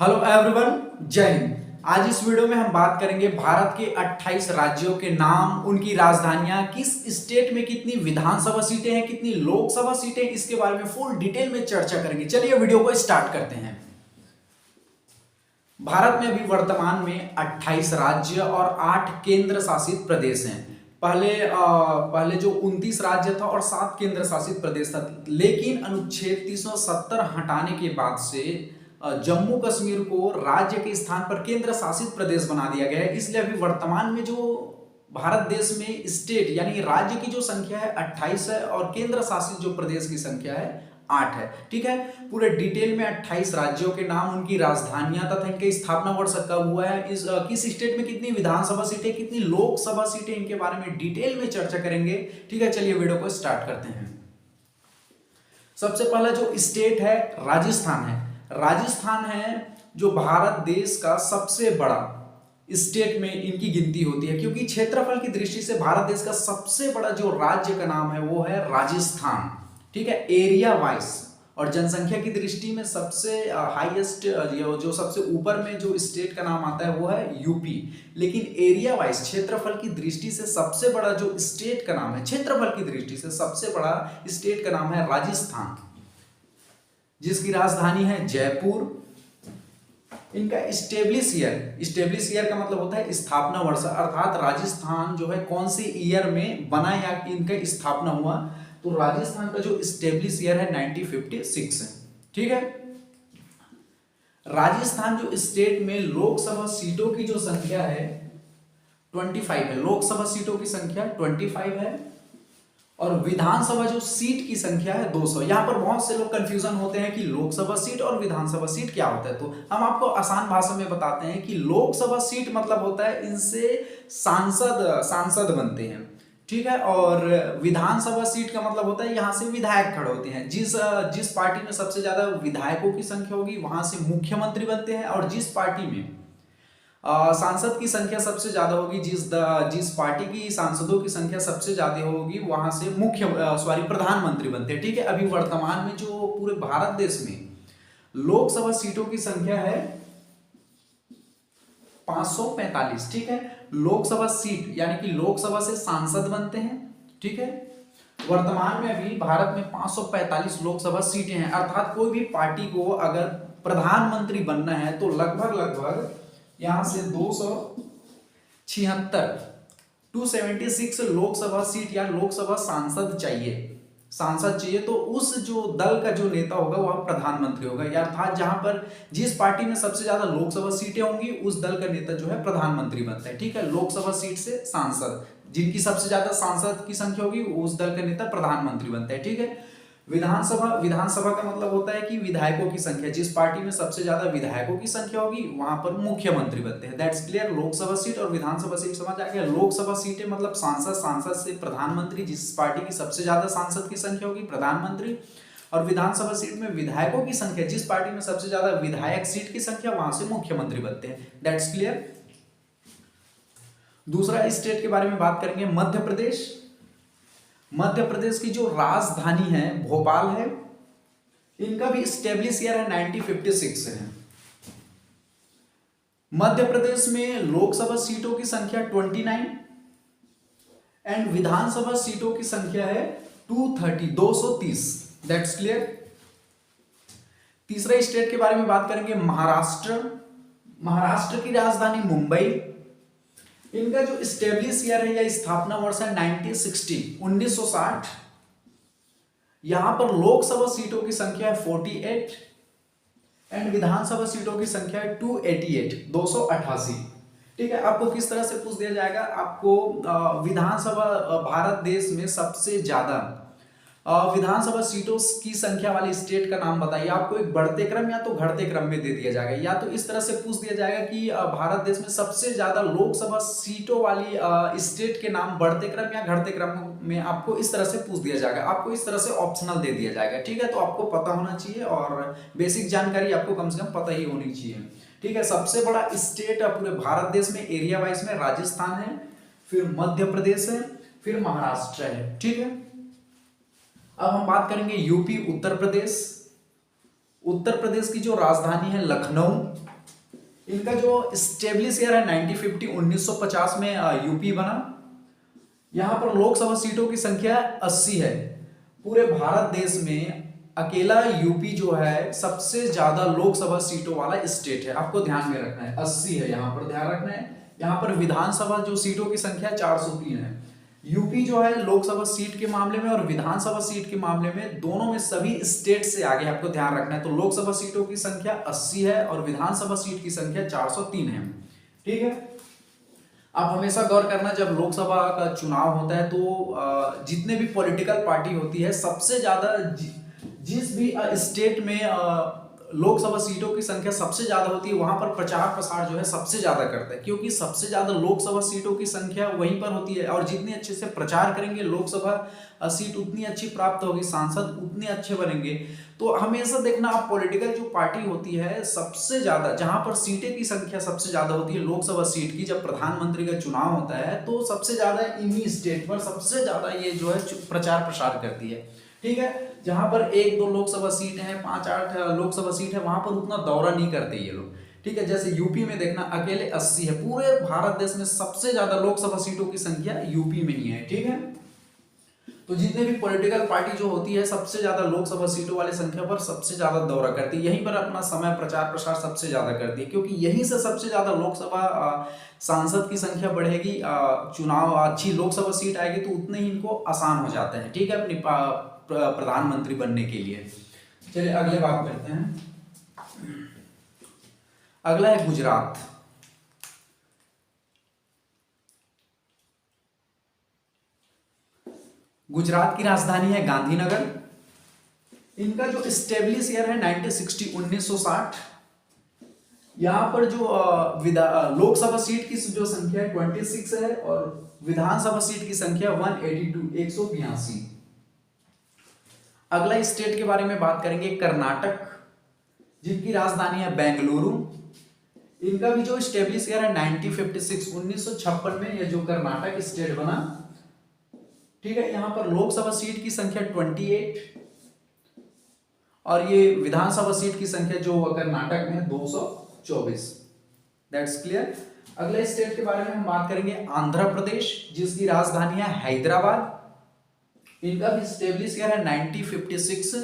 Hello everyone, जय हिंद। आज इस वीडियो में हम बात करेंगे भारत के 28 राज्यों के नाम, उनकी राजधानियां, किस स्टेट में कितनी विधानसभा सीटें हैं, कितनी लोकसभा सीटें, इसके बारे में फुल डिटेल में चर्चा करेंगे। चलिए वीडियो को स्टार्ट करते हैं। भारत में अभी वर्तमान में 28 राज्य और 8 केंद्र शासित प्रदेश हैं। पहले जो 29 राज्य था और 7 केंद्र शासित प्रदेश था, लेकिन अनुच्छेद 370 हटाने के बाद से जम्मू कश्मीर को राज्य के स्थान पर केंद्र शासित प्रदेश बना दिया गया है। इसलिए अभी वर्तमान में जो भारत देश में स्टेट यानी राज्य की जो संख्या है 28 है और केंद्र शासित जो प्रदेश की संख्या है 8 है। ठीक है, पूरे डिटेल में 28 राज्यों के नाम, उनकी राजधानियां तथा इनके स्थापना वर्ष कब हुआ है, किस स्टेट में कितनी विधानसभा सीटें, कितनी लोकसभा सीटें, इनके बारे में डिटेल में चर्चा करेंगे। ठीक है, चलिए वीडियो को स्टार्ट करते हैं। सबसे पहला जो स्टेट है राजस्थान है। राजस्थान है जो भारत देश का सबसे बड़ा स्टेट में इनकी गिनती होती है, क्योंकि क्षेत्रफल की दृष्टि से भारत देश का सबसे बड़ा जो राज्य का नाम है वो है राजस्थान। ठीक है, एरिया वाइज और जनसंख्या की दृष्टि में सबसे हाईएस्ट जो सबसे ऊपर में जो स्टेट का नाम आता है वो है यूपी। लेकिन एरिया वाइज क्षेत्रफल की दृष्टि से सबसे बड़ा जो स्टेट का नाम है, क्षेत्रफल की दृष्टि से सबसे बड़ा स्टेट का नाम है राजस्थान, जिसकी राजधानी है जयपुर। इनका स्टेब्लिश ईयर का मतलब होता है स्थापना वर्ष, अर्थात राजस्थान जो है कौन सी ईयर में बना या इनका स्थापना हुआ। तो राजस्थान का जो स्टेब्लिश ईयर है 1956 है। ठीक है, राजस्थान जो स्टेट में लोकसभा सीटों की जो संख्या है 25 है। लोकसभा सीटों की संख्या 25 है और विधानसभा जो सीट की संख्या है 200। यहां पर बहुत से लोग कंफ्यूजन होते हैं कि लोकसभा सीट और विधानसभा सीट क्या होता है। तो हम आपको आसान भाषा में बताते हैं कि लोकसभा सीट मतलब होता है इनसे सांसद बनते हैं। ठीक है, और विधानसभा सीट का मतलब होता है यहां से विधायक खड़े होते हैं। जिस पार्टी में सबसे ज्यादा विधायकों की संख्या होगी वहां से मुख्यमंत्री बनते हैं, और जिस पार्टी में सांसद की संख्या सबसे ज्यादा होगी, जिस पार्टी की सांसदों की संख्या सबसे ज्यादा होगी वहां से प्रधानमंत्री बनते हैं। ठीक है, अभी वर्तमान में जो पूरे भारत देश में लोकसभा सीटों की संख्या है 545। ठीक है, लोकसभा सीट यानी कि लोकसभा से सांसद बनते हैं। ठीक है, वर्तमान में अभी भारत में 545 लोकसभा सीटें हैं, अर्थात कोई भी पार्टी को अगर प्रधानमंत्री बनना है तो लगभग यहां से 276 लोकसभा सीट या लोकसभा सांसद चाहिए। तो उस जो दल का जो नेता होगा वह प्रधानमंत्री होगा, या अर्थात जहां पर जिस पार्टी में सबसे ज्यादा लोकसभा सीटें होंगी उस दल का नेता जो है प्रधानमंत्री बनता है। ठीक है, लोकसभा सीट से सांसद, जिनकी सबसे ज्यादा सांसद की संख्या होगी उस दल का नेता प्रधानमंत्री बनता है। ठीक है, विधानसभा का मतलब होता है कि विधायकों की संख्या, जिस पार्टी में सबसे ज्यादा विधायकों की संख्या होगी वहां पर मुख्यमंत्री बनते हैं। That's clear. लोकसभा सीट और विधानसभा सीट समझ आ गया। लोकसभा सीटें मतलब सांसद से प्रधानमंत्री, जिस पार्टी की सबसे ज्यादा सांसद की संख्या होगी प्रधानमंत्री, और विधानसभा सीट में विधायकों की संख्या, जिस पार्टी में सबसे ज्यादा विधायक सीट की संख्या वहां से मुख्यमंत्री बनते हैं। That's clear. दूसरा स्टेट के बारे में बात करेंगे, मध्य प्रदेश। मध्य प्रदेश की जो राजधानी है भोपाल है। इनका भी स्टेब्लिश ईयर है 1956 है। मध्य प्रदेश में लोकसभा सीटों की संख्या 29 एंड विधानसभा सीटों की संख्या है 230। That's clear. तीसरे स्टेट के बारे में बात करेंगे, महाराष्ट्र। महाराष्ट्र की राजधानी मुंबई। इनका जो स्टेब्लिश ईयर है या स्थापना वर्ष है 1960। यहां पर लोकसभा सीटों की संख्या है 48 एंड विधानसभा सीटों की संख्या है 288। ठीक है, आपको किस तरह से पूछ दिया जाएगा, आपको विधानसभा भारत देश में सबसे ज्यादा विधानसभा सीटों की संख्या वाली स्टेट का नाम बताइए। आपको एक बढ़ते क्रम या तो घटते क्रम में दे दिया जाएगा, या तो इस तरह से पूछ दिया जाएगा कि भारत देश में सबसे ज्यादा लोकसभा सीटों वाली स्टेट के नाम बढ़ते क्रम या घटते क्रम में आपको इस तरह से पूछ दिया जाएगा। आपको इस तरह से ऑप्शनल दे दिया जाएगा। ठीक है, तो आपको पता होना चाहिए और बेसिक जानकारी आपको कम से कम पता ही होनी चाहिए। ठीक है, सबसे बड़ा स्टेट पूरे भारत देश में एरिया वाइज में राजस्थान है, फिर मध्य प्रदेश है, फिर महाराष्ट्र है। ठीक है, अब हम बात करेंगे यूपी उत्तर प्रदेश। उत्तर प्रदेश की जो राजधानी है लखनऊ। इनका जो स्टेब्लिश ईयर है 1950, 1950 में यूपी बना। यहाँ पर लोकसभा सीटों की संख्या 80 है। पूरे भारत देश में अकेला यूपी जो है सबसे ज्यादा लोकसभा सीटों वाला स्टेट है, आपको ध्यान में रखना है। 80 है, यहाँ पर ध्यान रखना है। यहाँ पर विधानसभा जो सीटों की संख्या 403 है। यूपी जो है लोकसभा सीट के मामले में और विधानसभा सीट के मामले में दोनों में सभी स्टेट से आगे, आपको ध्यान रखना है। तो लोकसभा सीटों की संख्या 80 है और विधानसभा सीट की संख्या 403 है। ठीक है, आप हमेशा गौर करना, जब लोकसभा का चुनाव होता है तो जितने भी पॉलिटिकल पार्टी होती है सबसे ज्यादा जिस भी स्टेट में लोकसभा सीटों की संख्या सबसे ज्यादा होती है वहां पर प्रचार प्रसार जो है सबसे ज्यादा करता है, क्योंकि सबसे ज्यादा लोकसभा सीटों की संख्या वहीं पर होती है। और जितने अच्छे से प्रचार करेंगे लोकसभा सीट उतनी अच्छी प्राप्त होगी, सांसद उतने अच्छे बनेंगे। तो हमेशा देखना आप, पॉलिटिकल जो पार्टी होती है सबसे ज्यादा जहां पर सीटें की संख्या सबसे ज्यादा होती है लोकसभा सीट की, जब प्रधानमंत्री का चुनाव होता है तो सबसे ज्यादा इन्हीं स्टेट पर सबसे ज्यादा ये जो है प्रचार प्रसार करती है। ठीक है, जहां पर 1-2 लोकसभा सीट है, 5-8 लोकसभा सीट है, वहां पर उतना दौरा नहीं करते ये लोग। ठीक है, जैसे यूपी में देखना अकेले 80 है। पूरे भारत देश में सबसे ज्यादा लोकसभा सीटों की संख्या यूपी में ही है। ठीक है, तो जितने भी पॉलिटिकल पार्टी जो होती है सबसे ज्यादा लोकसभा सीटों वाली संख्या पर सबसे ज्यादा दौरा करती है, यहीं पर अपना समय प्रचार प्रसार सबसे ज्यादा करती है, क्योंकि यहीं से सबसे ज्यादा लोकसभा सांसद की संख्या बढ़ेगी। चुनाव अच्छी लोकसभा सीट आएगी तो उतने ही इनको आसान हो जाते हैं। ठीक है, अपनी प्रधानमंत्री बनने के लिए। चलिए अगले बात करते हैं। अगला है गुजरात। गुजरात की राजधानी है गांधीनगर। इनका जो स्टेब्लिश ईयर है 1960, 1960। यहां पर जो लोकसभा सीट की जो संख्या है 26 है और विधानसभा सीट की संख्या 182, 182। अगला स्टेट के बारे में बात करेंगे, कर्नाटक, जिनकी राजधानी है बेंगलुरु। इनका भी जो स्टेब्लिश ईयर है 1956, 1956 में यह जो कर्नाटक स्टेट बना। ठीक है, यहां पर लोकसभा सीट की संख्या 28 और ये विधानसभा सीट की संख्या जो कर्नाटक में 224। That's clear. अगले स्टेट के बारे में हम बात करेंगे, आंध्र प्रदेश, जिसकी राजधानी है हैदराबाद। इनका भी स्टेब्लिश ईयर है 1956।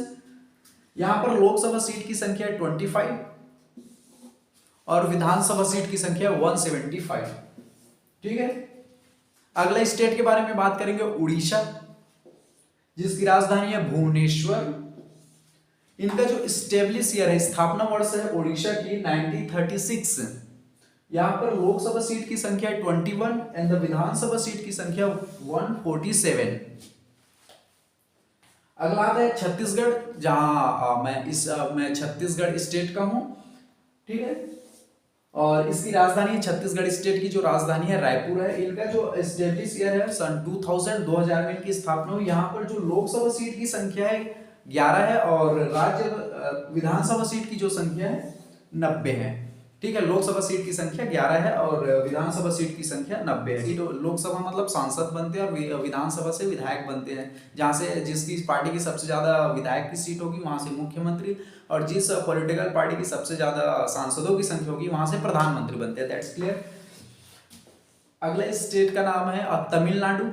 यहां पर लोकसभा सीट की संख्या 25 और विधानसभा सीट की संख्या 175। ठीक है, अगला स्टेट के बारे में बात करेंगे, उड़ीसा, जिसकी राजधानी है भुवनेश्वर। इनका जो स्टेब्लिश ईयर है, स्थापना वर्ष है उड़ीसा की 1936। यहां पर लोकसभा सीट की संख्या 21 एंड द विधानसभा सीट की संख्या 147। अगला आता है छत्तीसगढ़, जहां मैं छत्तीसगढ़ स्टेट का हूं। ठीक है, और इसकी राजधानी है, छत्तीसगढ़ स्टेट की जो राजधानी है रायपुर है। इनका जो स्टेब्लिश ईयर है सन 2000, 2000 में इनकी स्थापना हुई। यहाँ पर जो लोकसभा सीट की संख्या है 11 है और राज्य विधानसभा सीट की जो संख्या है 90 है। ठीक है, लोकसभा सीट की संख्या 11 है और विधानसभा सीट की संख्या 90 है। लोकसभा मतलब सांसद बनते हैं और विधानसभा से विधायक बनते हैं, जहां से जिसकी पार्टी की सबसे ज्यादा विधायक की सीट होगी वहां से मुख्यमंत्री, और जिस पॉलिटिकल पार्टी की सबसे ज्यादा सांसदों की संख्या होगी वहां से प्रधानमंत्री बनते हैं। That's clear. अगले स्टेट का नाम है तमिलनाडु,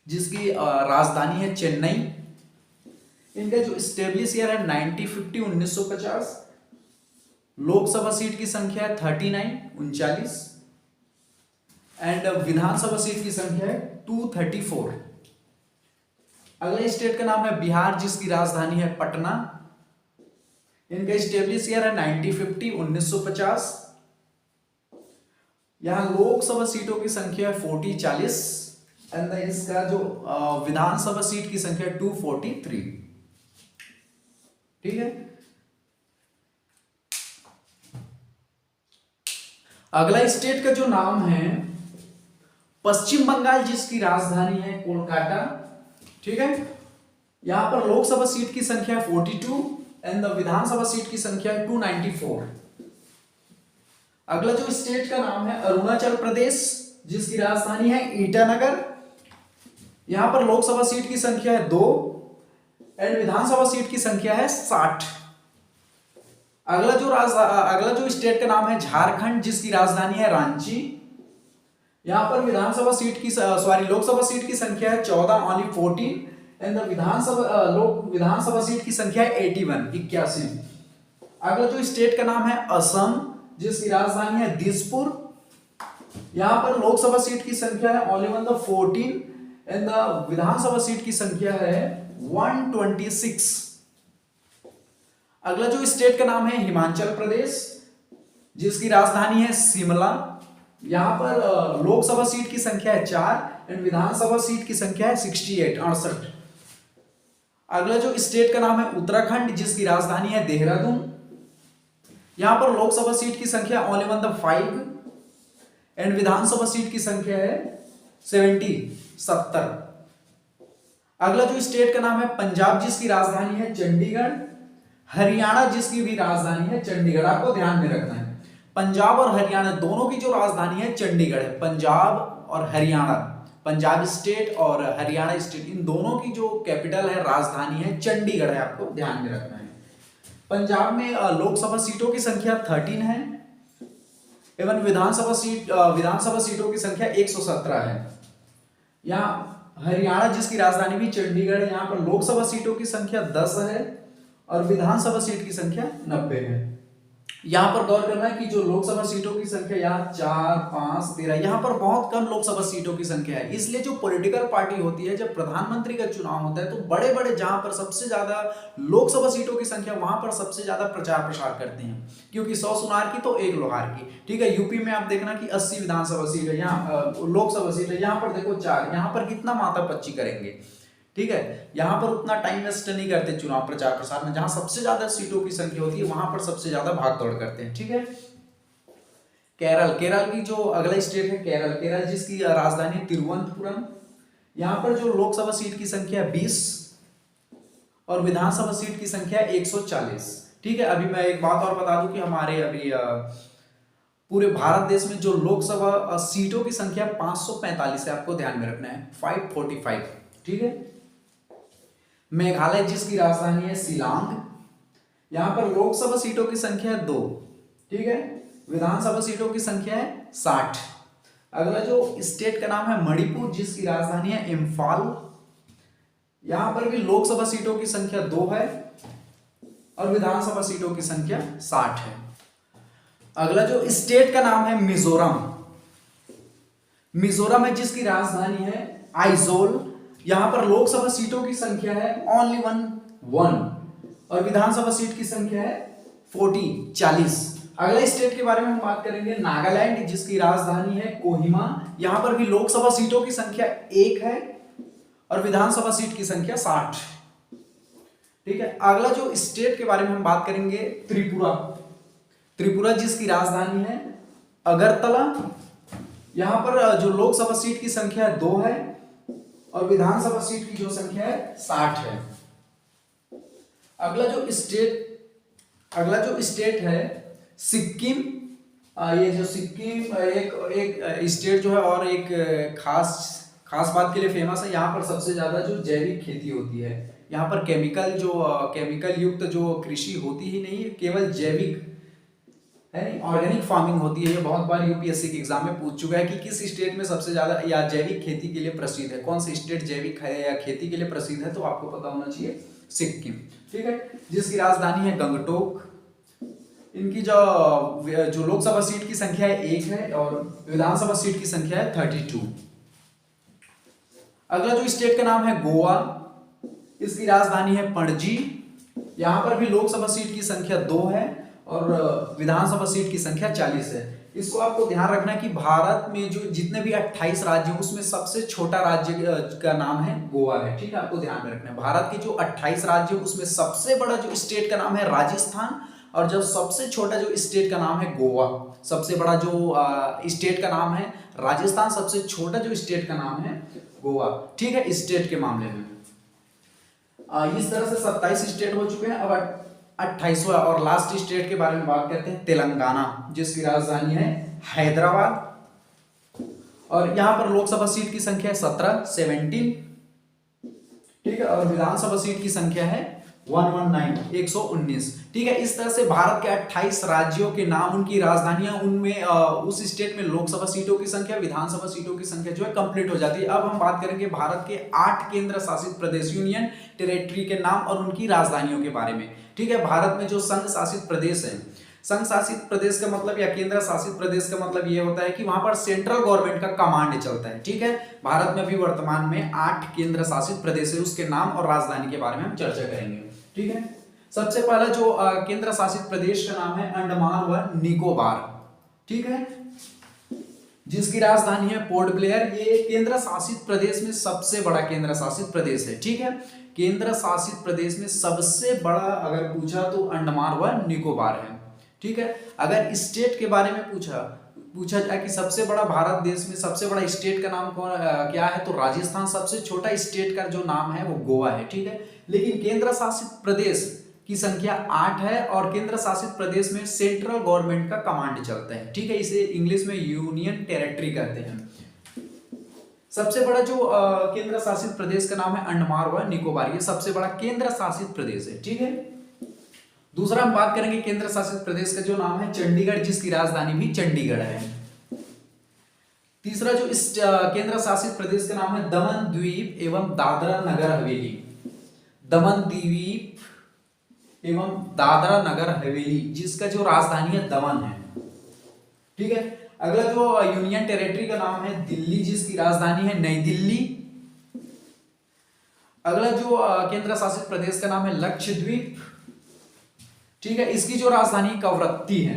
जिसकी राजधानी है चेन्नई। इनका जो स्टेब्लिश ईयर है 1950, 1950। लोकसभा सीट की संख्या है 39, 39 एंड विधानसभा सीट की संख्या है 234। अगले स्टेट का नाम है बिहार, जिसकी राजधानी है पटना। इनका स्टेब्लिश ईयर है 1950, 1950। यहां लोकसभा सीटों की संख्या है 40, 40 एंड इसका जो विधानसभा सीट की संख्या है 243। ठीक है, अगला स्टेट का जो नाम है पश्चिम बंगाल, जिसकी राजधानी है कोलकाता। ठीक है, यहां पर लोकसभा सीट की संख्या 42 एंड विधानसभा सीट की संख्या 294। अगला जो स्टेट का नाम है अरुणाचल प्रदेश, जिसकी राजधानी है ईटानगर। यहां पर लोकसभा सीट की संख्या है 2 एंड विधानसभा सीट की संख्या है 60। अगला जो स्टेट का नाम है झारखंड, जिसकी राजधानी है रांची। यहाँ पर विधानसभा सीट की सॉरी लोकसभा सीट की संख्या है 14, only 14, and the Vidhan Sabha seat की संख्या है 81, 81। अगला जो स्टेट का नाम है असम, जिसकी राजधानी है दिसपुर। यहाँ पर लोकसभा सीट की संख्या है only 14, and the Vidhan Sabha seat की संख्या है 126। अगला जो स्टेट का नाम है हिमाचल प्रदेश, जिसकी राजधानी है शिमला। यहां पर लोकसभा सीट की संख्या है 4 एंड विधानसभा सीट की संख्या है 68, 68। अगला जो स्टेट का नाम है उत्तराखंड, जिसकी राजधानी है देहरादून। यहां पर लोकसभा सीट की संख्या ओनली 5 एंड विधानसभा सीट की संख्या है 70। अगला जो स्टेट का नाम है पंजाब, जिसकी राजधानी है चंडीगढ़। हरियाणा, जिसकी भी राजधानी है चंडीगढ़। आपको ध्यान में रखना है पंजाब और हरियाणा दोनों की जो राजधानी है चंडीगढ़ है। पंजाब और हरियाणा, पंजाब स्टेट और हरियाणा स्टेट, इन दोनों की जो कैपिटल है, राजधानी है चंडीगढ़ है। आपको ध्यान में रखना है। पंजाब में लोकसभा सीटों की संख्या 13 है एवं विधानसभा सीटों की संख्या 117 है। यहाँ हरियाणा, जिसकी राजधानी भी चंडीगढ़ है, यहाँ पर लोकसभा सीटों की संख्या 10 है और विधानसभा सीट की संख्या 90 है। यहां पर गौर करना है कि जो लोकसभा सीटों की संख्या यहाँ 4, 5, 13, यहाँ पर बहुत कम लोकसभा सीटों की संख्या है। इसलिए जो पॉलिटिकल पार्टी होती है, जब प्रधानमंत्री का चुनाव होता है तो बड़े बड़े जहां पर सबसे ज्यादा लोकसभा सीटों की संख्या, वहां पर सबसे ज्यादा प्रचार प्रसार करते हैं, क्योंकि 100 सुनार की तो 1 लोहार की। ठीक है, यूपी में आप देखना कि 80 विधानसभा सीट है, यहाँ लोकसभा सीट है, यहाँ पर देखो 4, यहाँ पर कितना माथापच्ची करेंगे। ठीक है, यहां पर उतना टाइम वेस्ट नहीं करते चुनाव प्रचार प्रसार में। जहां सबसे ज्यादा सीटों की संख्या होती है वहां पर सबसे ज्यादा भाग दौड़ करते हैं। ठीक है, केरल की जो अगला स्टेट है केरल, जिसकी राजधानी तिरुवनंतपुरम। यहां पर जो लोकसभा सीट की संख्या 20 और विधानसभा सीट की संख्या 140। ठीक है, अभी मैं एक बात और बता दूं कि हमारे अभी पूरे भारत देश में जो लोकसभा सीटों की संख्या 545 है। आपको ध्यान में रखना है 545। ठीक है, मेघालय, जिसकी राजधानी है शिलांग। यहां पर लोकसभा सीटों की संख्या है 2। ठीक है, विधानसभा सीटों की संख्या है 60। अगला जो स्टेट का नाम है मणिपुर, जिसकी राजधानी है इम्फाल। यहां पर भी लोकसभा सीटों की संख्या 2 है और विधानसभा सीटों की संख्या 60 है। अगला जो स्टेट का नाम है मिजोरम है, जिसकी राजधानी है आइजोल। यहां पर लोकसभा सीटों की संख्या है ओनली 1 और विधानसभा सीट की संख्या है 40। अगले स्टेट के बारे में हम बात करेंगे नागालैंड, जिसकी राजधानी है कोहिमा। यहां पर भी लोकसभा सीटों की संख्या 1 है और विधानसभा सीट की संख्या 60। ठीक है, अगला जो स्टेट के बारे में हम बात करेंगे त्रिपुरा, जिसकी राजधानी है अगरतला। यहां पर जो लोकसभा सीट की संख्या 2 है और विधानसभा सीट की जो संख्या है 60 है। अगला जो स्टेट है सिक्किम। ये जो सिक्किम एक स्टेट जो है और एक खास बात के लिए फेमस है। यहाँ पर सबसे ज्यादा जो जैविक खेती होती है। यहाँ पर केमिकल युक्त जो कृषि होती ही नहीं है, केवल जैविक है, ऑर्गेनिक फार्मिंग होती है। ये बहुत बार यूपीएससी के एग्जाम में पूछ चुका है कि किस स्टेट में सबसे ज्यादा या जैविक खेती के लिए प्रसिद्ध है, कौन सा स्टेट जैविक है या खेती के लिए प्रसिद्ध है, तो आपको पता होना चाहिए सिक्किम। ठीक है, जिसकी राजधानी है गंगटोक। इनकी जो लोकसभा सीट की संख्या है 1 है और विधानसभा सीट की संख्या है 32। अगला जो स्टेट का नाम है गोवा, इसकी राजधानी है पणजी। यहां पर भी लोकसभा सीट की संख्या 2 है और विधानसभा सीट की संख्या 40 है। इसको आपको ध्यान रखना है कि भारत में जो जितने भी 28 राज्य हैं उसमें सबसे छोटा राज्य का नाम है गोवा है। ठीक है, आपको ध्यान में रखना है। भारत के जो 28 राज्य हैं उसमें सबसे बड़ा जो स्टेट का नाम है राजस्थान और जब सबसे छोटा जो स्टेट का नाम है गोवा। सबसे बड़ा जो स्टेट का नाम है राजस्थान, सबसे छोटा जो स्टेट का नाम है गोवा। ठीक है, स्टेट के मामले में इस तरह से 27 स्टेट हो चुके हैं। अब 28वां और लास्ट स्टेट के बारे में बात करते हैं तेलंगाना, जिसकी राजधानी है हैदराबाद और यहां पर लोकसभा सीट की संख्या है 17। ठीक है, और विधानसभा सीट की संख्या है 119 ठीक है। इस तरह से भारत के 28 राज्यों के नाम, उनकी राजधानियां, उनमें उस स्टेट में लोकसभा सीटों की संख्या, विधानसभा सीटों की संख्या जो है कंप्लीट हो जाती है। अब हम बात करेंगे भारत के 8 केंद्र शासित प्रदेश, यूनियन टेरिटरी के नाम और उनकी राजधानियों के बारे में। ठीक है, भारत में जो संघ शासित प्रदेश है, संघ शासित प्रदेश का मतलब या केंद्र शासित प्रदेश का मतलब ये होता है कि वहां पर सेंट्रल गवर्नमेंट का कमांड चलता है। ठीक है, भारत में अभी वर्तमान में 8 केंद्र शासित प्रदेश है, उसके नाम और राजधानी के बारे में हम चर्चा करेंगे। ठीक है, सबसे पहला जो केंद्र शासित प्रदेश का नाम है अंडमान व निकोबार। ठीक है, जिसकी राजधानी है पोर्ट ब्लेयर। ये केंद्र शासित प्रदेश में सबसे बड़ा केंद्र शासित प्रदेश है। ठीक है, केंद्र शासित प्रदेश में सबसे बड़ा अगर पूछा तो अंडमान व निकोबार है। ठीक है, अगर स्टेट के बारे में पूछा जाए कि सबसे बड़ा भारत देश में सबसे बड़ा स्टेट का नाम क्या है, तो राजस्थान। सबसे छोटा स्टेट का जो नाम है वो गोवा है। ठीक है, लेकिन केंद्र शासित प्रदेश की संख्या 8 है और केंद्र शासित प्रदेश में सेंट्रल गवर्नमेंट का कमांड चलता है। ठीक है, इसे इंग्लिश में यूनियन टेरिटरी कहते हैं। सबसे बड़ा जो केंद्र शासित प्रदेश का नाम है अंडमान व निकोबार, ये सबसे बड़ा केंद्र शासित प्रदेश है। ठीक है, दूसरा हम बात करेंगे केंद्र शासित प्रदेश का जो नाम है चंडीगढ़, जिसकी राजधानी भी चंडीगढ़ है। तीसरा जो इस केंद्र शासित प्रदेश का नाम है दमन द्वीप एवं दादरा नगर हवेली। दमन द्वीप एवं दादरा नगर हवेली, जिसका जो राजधानी है दमन है। ठीक है, अगला जो यूनियन टेरिटरी का नाम है दिल्ली, जिसकी राजधानी है नई दिल्ली। अगला जो केंद्र शासित प्रदेश का नाम है लक्षद्वीप। ठीक है, इसकी जो राजधानी कवरत्ती है।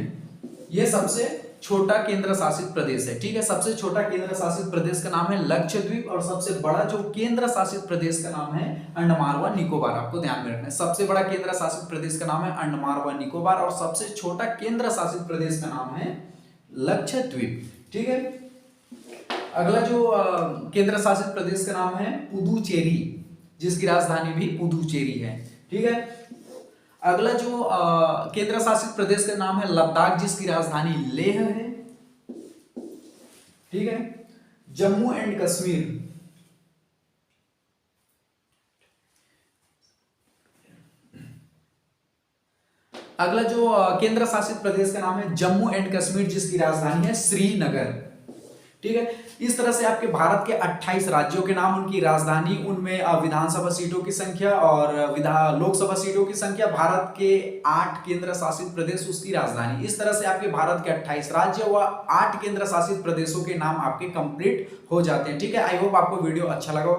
यह सबसे छोटा केंद्र शासित प्रदेश है। ठीक है, सबसे छोटा केंद्र शासित प्रदेश का नाम है लक्षद्वीप और सबसे बड़ा जो केंद्र शासित प्रदेश का नाम है अंडमान व निकोबार। आपको ध्यान में रखना है, सबसे बड़ा केंद्र शासित प्रदेश का नाम है अंडमान व निकोबार और सबसे छोटा केंद्र शासित प्रदेश का नाम है लक्षद्वीप। ठीक है, अगला जो केंद्र शासित प्रदेश का नाम है पुदुचेरी, जिसकी राजधानी भी पुदुचेरी है। ठीक है, अगला जो केंद्र शासित प्रदेश का नाम है लद्दाख, जिसकी राजधानी लेह है। ठीक है, जम्मू एंड कश्मीर, अगला जो केंद्र शासित प्रदेश का नाम है जम्मू एंड कश्मीर, जिसकी राजधानी है श्रीनगर। ठीक है, इस तरह से आपके भारत के 28 राज्यों के नाम, उनकी राजधानी, उनमें विधानसभा सीटों की संख्या और लोकसभा सीटों की संख्या, भारत के 8 केंद्र शासित प्रदेश, उसकी राजधानी। इस तरह से आपके भारत के 28 राज्य व 8 केंद्र शासित प्रदेशों के नाम आपके कंप्लीट हो जाते हैं। ठीक है, आई होप आपको वीडियो अच्छा लगा।